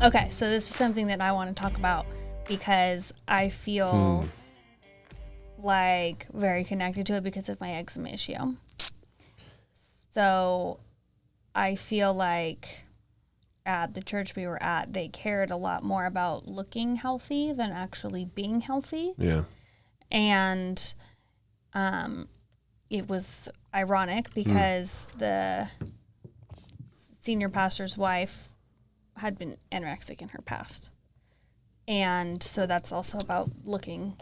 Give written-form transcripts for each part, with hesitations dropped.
Okay, so this is something that I want to talk about because I feel like very connected to it because of my eczema issue. So I feel like at the church we were at, they cared a lot more about looking healthy than actually being healthy. Yeah. And it was ironic because the senior pastor's wife had been anorexic in her past. And so that's also about looking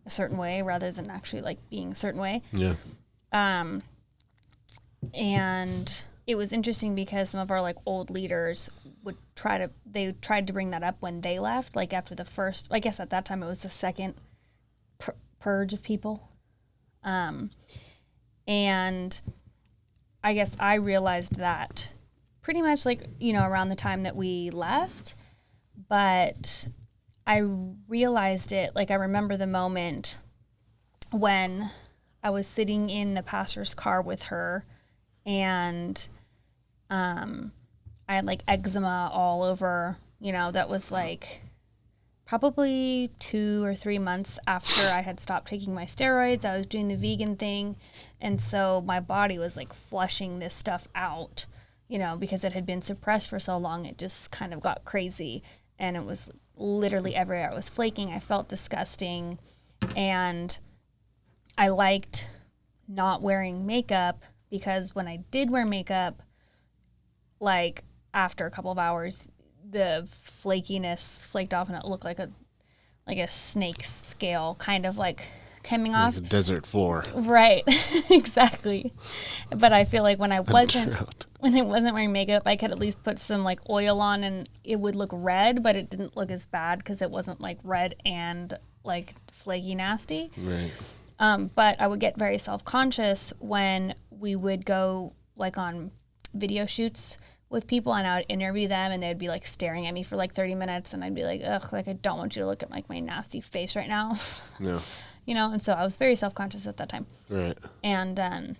a certain way rather than actually like being a certain way. Yeah. And it was interesting because some of our like old leaders tried to bring that up when they left, like after the first, I guess at that time it was the second purge of people. And I guess I realized that pretty much like, around the time that we left, but I realized it, like I remember the moment when I was sitting in the pastor's car with her and I had like eczema all over, that was like probably 2 or 3 months after I had stopped taking my steroids. I was doing the vegan thing. And so my body was like flushing this stuff out, because it had been suppressed for so long. It just kind of got crazy and it was literally everywhere. I was flaking. I felt disgusting. And I liked not wearing makeup because when I did wear makeup, like after a couple of hours, the flakiness flaked off and it looked like a snake scale kind of like coming off. Like a desert floor. Right. Exactly. But I feel like when I wasn't wearing makeup, I could at least put some like oil on and it would look red, but it didn't look as bad because it wasn't like red and like flaky nasty. Right. But I would get very self-conscious when we would go like on video shoots with people and I would interview them and they'd be like staring at me for like 30 minutes and I'd be like, ugh, like I don't want you to look at like my nasty face right now. No. And so I was very self-conscious at that time. Right. And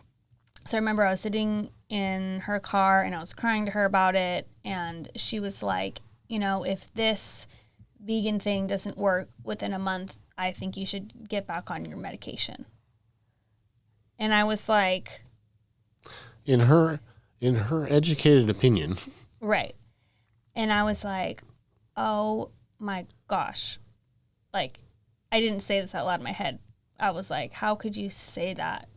so I remember I was sitting in her car and I was crying to her about it and she was like, if this vegan thing doesn't work within a month, I think you should get back on your medication. And I was like, in her educated opinion. Right. And I was like, oh my gosh. Like, I didn't say this out loud in my head. I was like, how could you say that,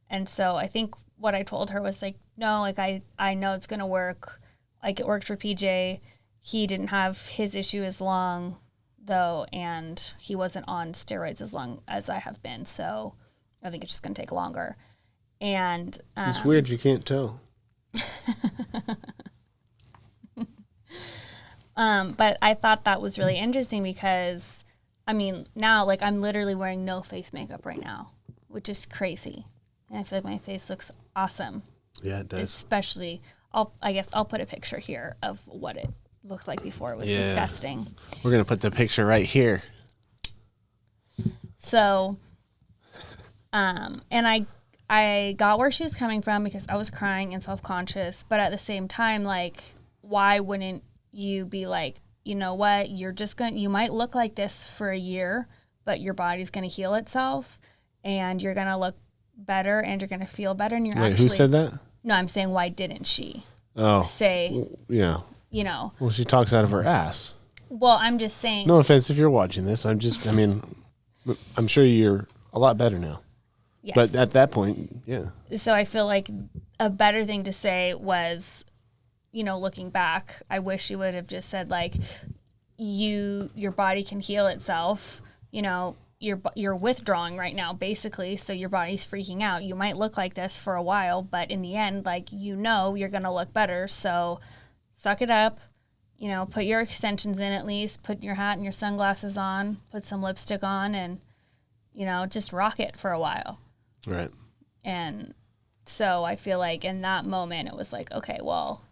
And so I think what I told her was like, no, like I know it's going to work. Like it worked for PJ. He didn't have his issue as long though, and he wasn't on steroids as long as I have been. So I think it's just going to take longer. And it's weird you can't tell. But I thought that was really interesting because, now like I'm literally wearing no face makeup right now, which is crazy. And I feel like my face looks awesome. Yeah, it does. Especially, I'll put a picture here of what it looked like before. It was disgusting. We're going to put the picture right here. So, and I got where she was coming from because I was crying and self-conscious, but at the same time, like, why wouldn't you be like, you know what, you might look like this for a year, but your body's going to heal itself and you're going to look better and you're going to feel better. And Wait, who said that? No, I'm saying, why didn't she say, yeah, well, she talks out of her ass. Well, I'm just saying. No offense if you're watching this. I'm sure you're a lot better now. Yes. But at that point, yeah. So I feel like a better thing to say was, looking back, I wish you would have just said like, your body can heal itself. You're withdrawing right now, basically. So your body's freaking out. You might look like this for a while, but in the end, like, you're going to look better. So suck it up. Put your extensions in at least. Put your hat and your sunglasses on. Put some lipstick on and, just rock it for a while. Right. And so I feel like in that moment, it was like, okay, well,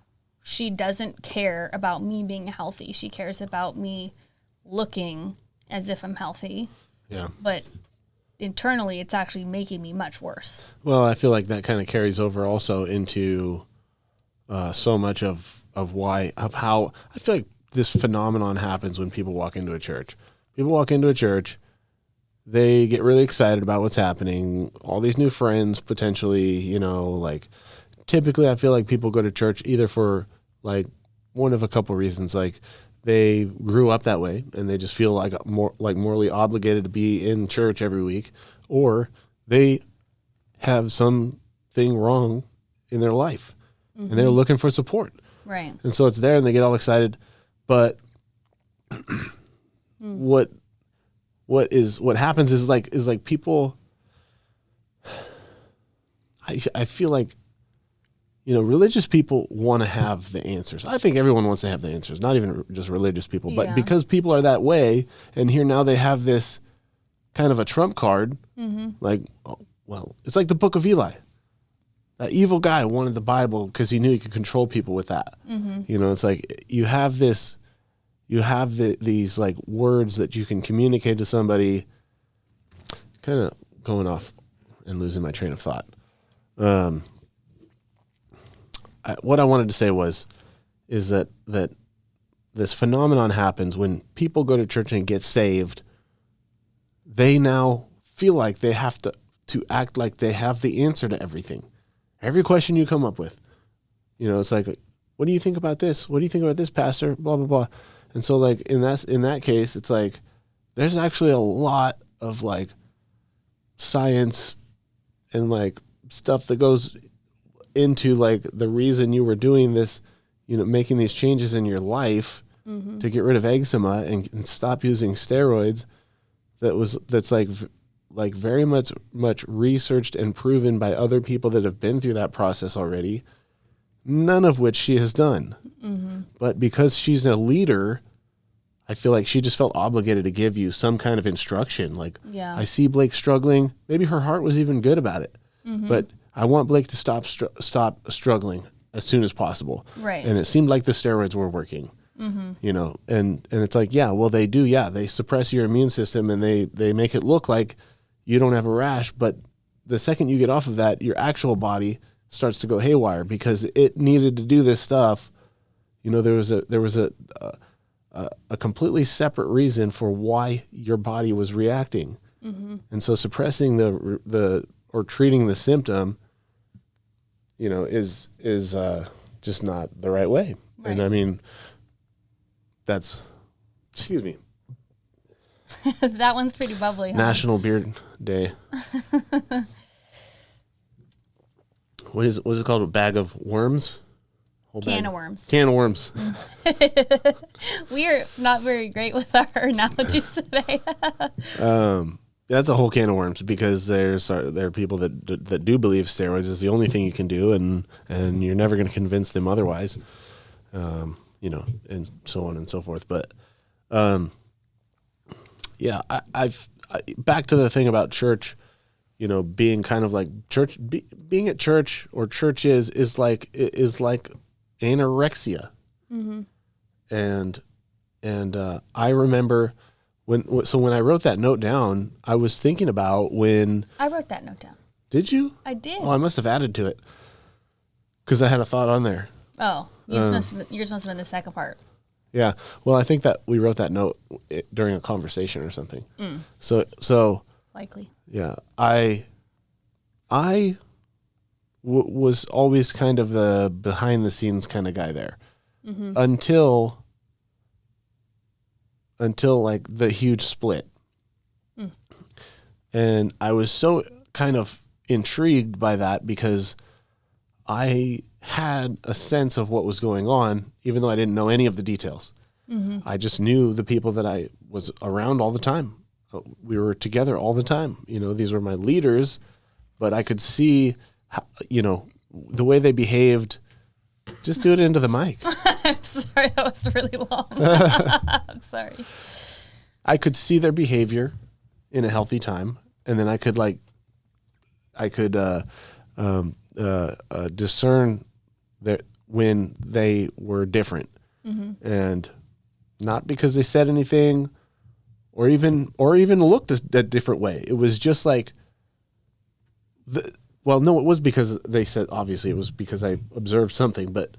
she doesn't care about me being healthy. She cares about me looking as if I'm healthy. Yeah. But internally it's actually making me much worse. Well, I feel like that kind of carries over also into so much of how I feel like this phenomenon happens when people walk into a church. People walk into a church, they get really excited about what's happening, all these new friends potentially, you know, like typically I feel like people go to church either for like one of a couple reasons, like they grew up that way and they just feel like morally obligated to be in church every week, or they have something wrong in their life and they're looking for support. Right. And so it's there and they get all excited. But what happens is like people, I feel like, you know, religious people want to have the answers. I think everyone wants to have the answers, not even just religious people. But because people are that way, and here now they have this kind of a trump card, like, oh, well, it's like the Book of Eli. That evil guy wanted the Bible because he knew he could control people with that. You know, it's like you have these like words that you can communicate to somebody. Kind of going off and losing my train of thought. What I wanted to say is that this phenomenon happens when people go to church and get saved. They now feel like they have to act like they have the answer to everything. Every question you come up with, you know, it's like, what do you think about this? What do you think about this, Pastor? Blah, blah, blah. And so like in that case, it's like, there's actually a lot of like science and like stuff that goes into like the reason you were doing this, you know, making these changes in your life to get rid of eczema and stop using steroids. That's like very much researched and proven by other people that have been through that process already, none of which she has done. But because she's a leader, I feel like she just felt obligated to give you some kind of instruction. Like, I see Blake struggling. Maybe her heart was even good about it, but I want Blake to stop struggling as soon as possible. Right. And it seemed like the steroids were working. You know, and it's like, yeah, well, they do. Yeah, they suppress your immune system and they make it look like you don't have a rash. But the second you get off of that, your actual body starts to go haywire because it needed to do this stuff. You know, there was a completely separate reason for why your body was reacting. And so suppressing the or treating the symptom, you know, is just not the right way. Right. And I mean, that's, excuse me. That one's pretty bubbly. Huh? National Beard Day. What is it called? A bag of worms? Can of worms. Can of worms. We are not very great with our analogies today. That's a whole can of worms because there are people that do believe steroids is the only thing you can do, and you're never going to convince them otherwise. You know, and so on and so forth. But, yeah, I've back to the thing about church, you know, being kind of like church, being at church or churches is like anorexia. And I remember when I wrote that note down, I was thinking about when I wrote that note down. Did you? I did. Oh, I must have added to it because I had a thought on there. Oh, yours must have been the second part. Yeah. Well, I think that we wrote that note during a conversation or something. So likely. Yeah. I was always kind of the behind the scenes kind of guy there until like the huge split. And I was so kind of intrigued by that because I had a sense of what was going on, even though I didn't know any of the details. I just knew the people that I was around all the time. We were together all the time. You know, these were my leaders, but I could see, how, you know, the way they behaved. Just do it into the mic. I'm sorry, that was really long. I'm sorry. I could see their behavior in a healthy time, and then I could discern that when they were different, and not because they said anything or even looked a different way. It was just like well, no, it was because they said, obviously it was because I observed something, but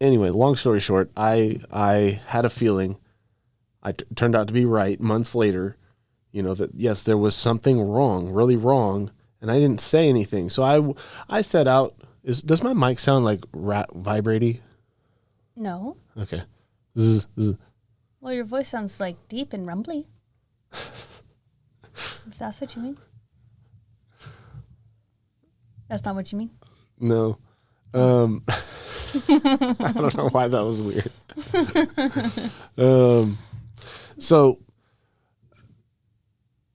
anyway, long story short, I had a feeling. Turned out to be right months later, that yes, there was something wrong, really wrong, and I didn't say anything. So I set out. Does my mic sound like vibraty? No. Okay. Zzz, zzz. Well, your voice sounds like deep and rumbly. If that's what you mean. That's not what you mean? No. I don't know why that was weird. So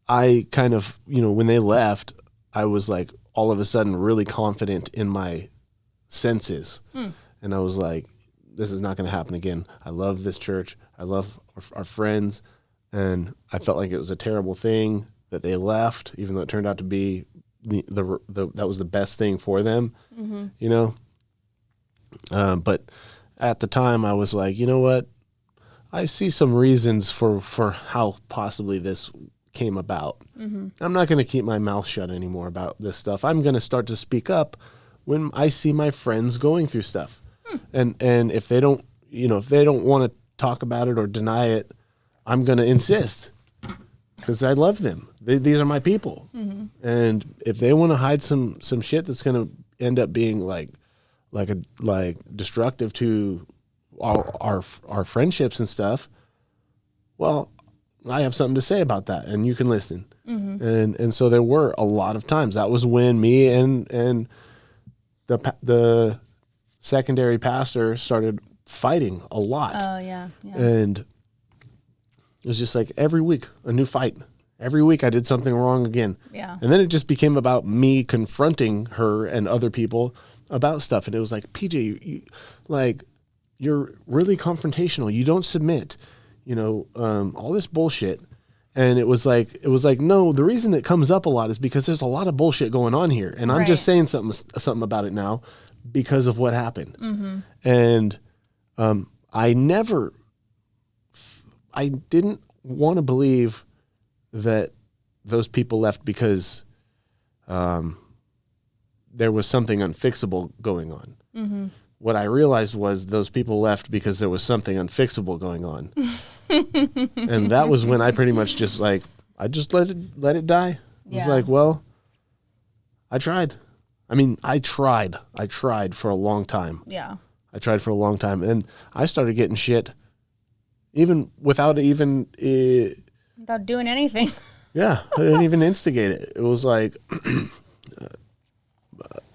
I kind of, when they left, I was like all of a sudden really confident in my senses. And I was like, this is not going to happen again. I love this church. I love our friends. And I felt like it was a terrible thing that they left, even though it turned out to be that was the best thing for them, but at the time I was like, you know what? I see some reasons for how possibly this came about. I'm not going to keep my mouth shut anymore about this stuff. I'm going to start to speak up when I see my friends going through stuff. And if they don't, if they don't want to talk about it or deny it, I'm going to insist because I love them. These are my people. And if they want to hide some shit that's going to end up being like destructive to our friendships and stuff, well, I have something to say about that, and you can listen. And so there were a lot of times. That was when me and the secondary pastor started fighting a lot. Oh, yeah. And it was just like every week a new fight. Every week I did something wrong again. Yeah. And then it just became about me confronting her and other people about stuff. And it was like, PJ, you're really confrontational. You don't submit, all this bullshit. And it was like, no, the reason it comes up a lot is because there's a lot of bullshit going on here. And I'm just saying something about it now because of what happened. And I didn't want to believe that those people left because there was something unfixable going on. What I realized was those people left because there was something unfixable going on. And that was when I pretty much just I just let it die. It was like, well, I tried. I tried for a long time. Yeah. I tried for a long time, and I started getting shit even without Without doing anything. Yeah, I didn't even instigate it. It was like,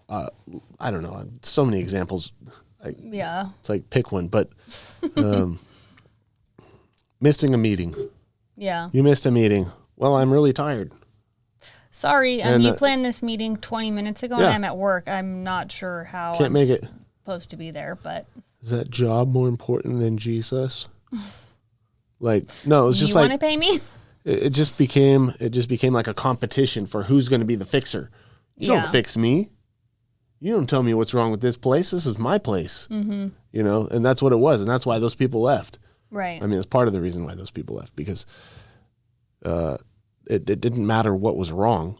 I don't know, so many examples. It's like pick one, but missing a meeting. Yeah. You missed a meeting. Well, I'm really tired. Sorry, you planned this meeting 20 minutes ago, and I'm at work. I'm not sure how Can't make it. Supposed to be there, but is that job more important than Jesus? No, it was just you want to pay me? It just became like a competition for who's going to be the fixer. You don't fix me. You don't tell me what's wrong with this place. This is my place. And that's what it was, and that's why those people left. Right. It's part of the reason why those people left, because it didn't matter what was wrong.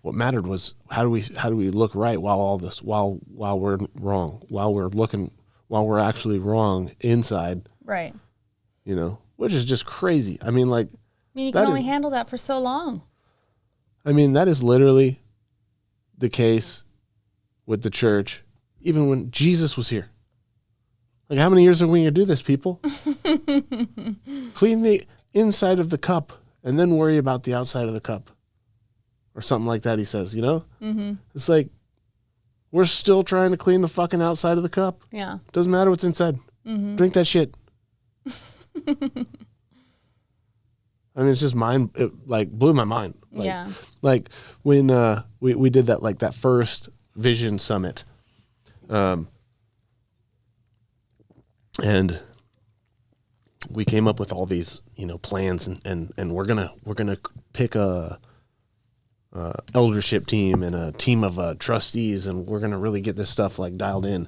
What mattered was how do we look right while we're wrong, while we're actually wrong inside. Right. Which is just crazy. You can only handle that for so long. That is literally the case with the church, even when Jesus was here. How many years are we going to do this, people? Clean the inside of the cup and then worry about the outside of the cup. Or something like that, he says, It's like, we're still trying to clean the fucking outside of the cup. Yeah. Doesn't matter what's inside. Drink that shit. It's just it blew my mind. When we did that, that first Vision Summit, and we came up with all these, plans, and we're gonna pick a eldership team and a team of trustees, and we're gonna really get this stuff dialed in.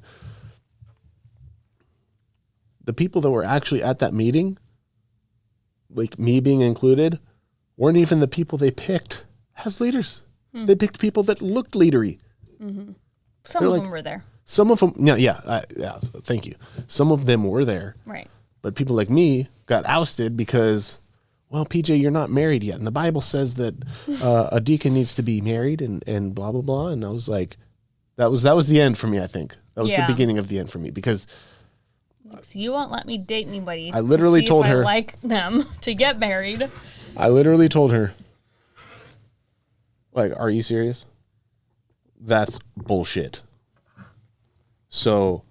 The people that were actually at that meeting like me being included, weren't even the people they picked as leaders. They picked people that looked leadery. Some of them were there. Some of them, yeah, thank you. Some of them were there. Right. But people like me got ousted because, well, PJ, you're not married yet. And the Bible says that a deacon needs to be married and blah, blah, blah. And I was like, that was the end for me, I think. That was the beginning of the end for me because So you won't let me date anybody. I literally told her, I like them to get married. I literally told her, like, are you serious? That's bullshit. So,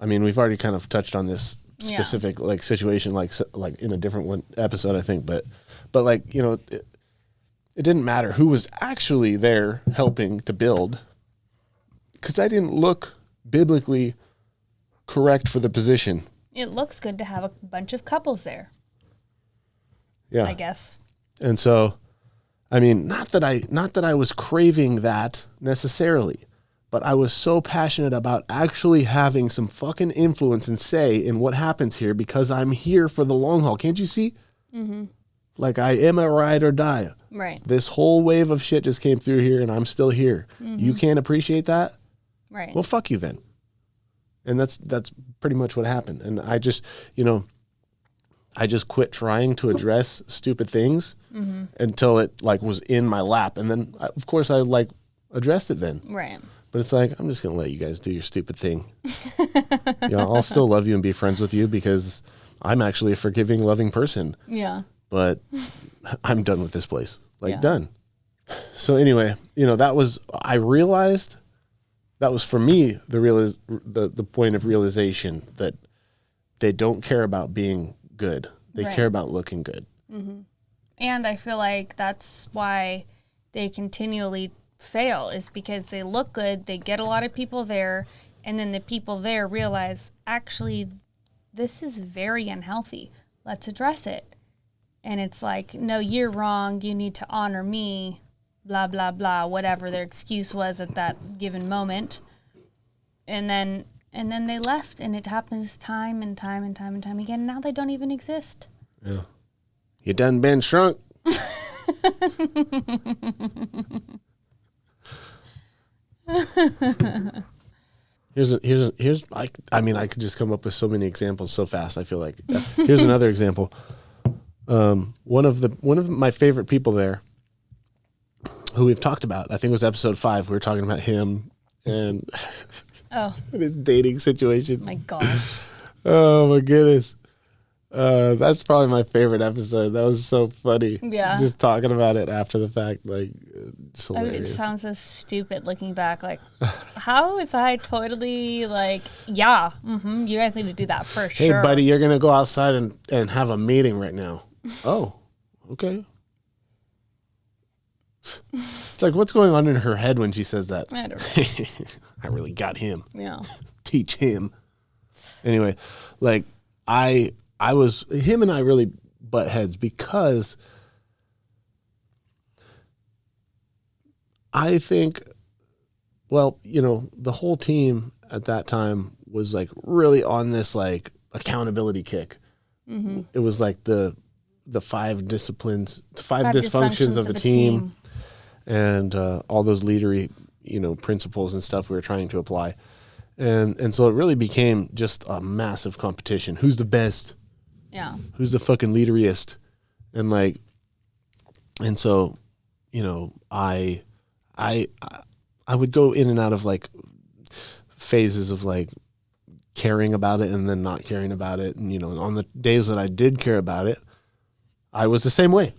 I mean, we've already kind of touched on this specific like situation, like in a different episode, I think. But like, you know, it didn't matter who was actually there helping to build, because I didn't look biblically correct for the position. It looks good to have a bunch of couples there. Yeah, I guess. And so, I mean, not that I was craving that necessarily, but I was so passionate about actually having some fucking influence and say in what happens here because I'm here for the long haul. Can't you see? Mm-hmm. Like, I am a ride or die. Right. This whole wave of shit just came through here and I'm still here. Mm-hmm. You can't appreciate that? Right. Well, fuck you then. And that's pretty much what happened. And I just, you know, I just quit trying to address stupid things until it like was in my lap. And then of course I like addressed it then. Right. But it's like, I'm just going to let you guys do your stupid thing. You know, I'll still love you and be friends with you because I'm actually a forgiving, loving person. Yeah. But I'm done with this place. Like, done. So anyway, you know, I realized that was for me the point of realization that they don't care about being good. They care about looking good. Mm-hmm. And I feel like that's why they continually fail, is because they look good, they get a lot of people there, and then the people there realize, actually, this is very unhealthy. Let's address it. And it's like, no, you're wrong. You need to honor me, blah, blah, blah, whatever their excuse was at that given moment. And then they left, and it happens time and time and time and time again. Now they don't even exist. Yeah. You done been shrunk. Here's I mean, I could just come up with so many examples so fast. I feel like here's another example. One of my favorite people there, who we've talked about, I think it was episode 5. We were talking about him and his dating situation. My gosh. Oh my goodness. That's probably my favorite episode. That was so funny. Yeah. Just talking about it after the fact, like, it's hilarious. It sounds so stupid looking back. Like, how was I totally like, you guys need to do that for sure. Hey, buddy, you're going to go outside and have a meeting right now. Oh, okay. It's like, what's going on in her head when she says that? I don't know. I really got him. Yeah. Teach him. Anyway, like, him and I really butt heads because I think, well, you know, the whole team at that time was like really on this like accountability kick. Mm-hmm. It was like the 5 disciplines, 5 dysfunctions of a team. And all those leadery, you know, principles and stuff we were trying to apply. And so it really became just a massive competition. Who's the best? Yeah. Who's the fucking leaderiest? And so, you know, I would go in and out of like phases of like caring about it and then not caring about it. And, you know, on the days that I did care about it, I was the same way.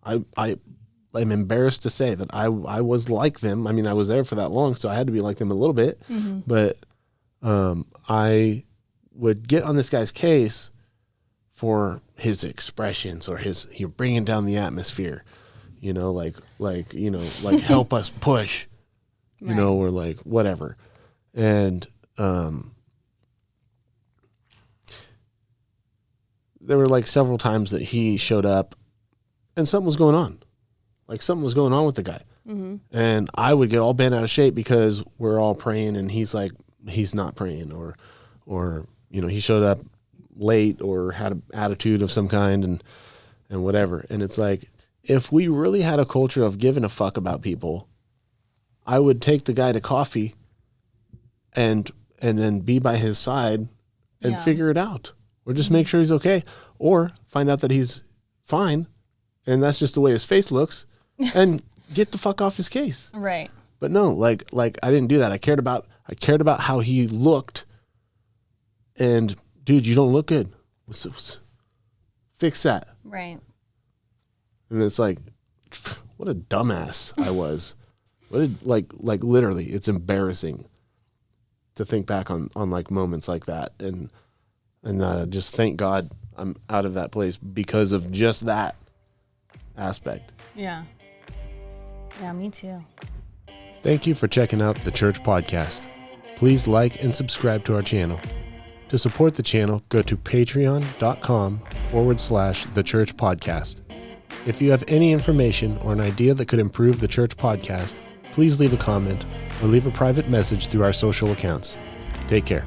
I'm embarrassed to say that I was like them. I mean, I was there for that long, so I had to be like them a little bit. Mm-hmm. But I would get on this guy's case for his expressions or you're bringing down the atmosphere, you know, like you know, like help us push, you know, or like whatever. And there were like several times that he showed up and something was going on. Like something was going on with the guy. Mm-hmm. And I would get all bent out of shape because we're all praying and he's like, he's not praying or, you know, he showed up late or had an attitude of some kind. and whatever. And it's like, if we really had a culture of giving a fuck about people, I would take the guy to coffee and then be by his side and figure it out, or just make sure he's okay, or find out that he's fine and that's just the way his face looks and get the fuck off his case. Right. But no, like I didn't do that. I cared about how he looked, and dude, you don't look good. Fix that. Right. And it's like, what a dumbass I was. Like literally, it's embarrassing to think back on like moments like that, and just thank God I'm out of that place because of just that aspect. Yeah. Yeah, me too. Thank you for checking out the Church Podcast. Please like and subscribe to our channel. To support the channel, go to patreon.com/The Church Podcast. If you have any information or an idea that could improve the Church Podcast, please leave a comment or leave a private message through our social accounts. Take care.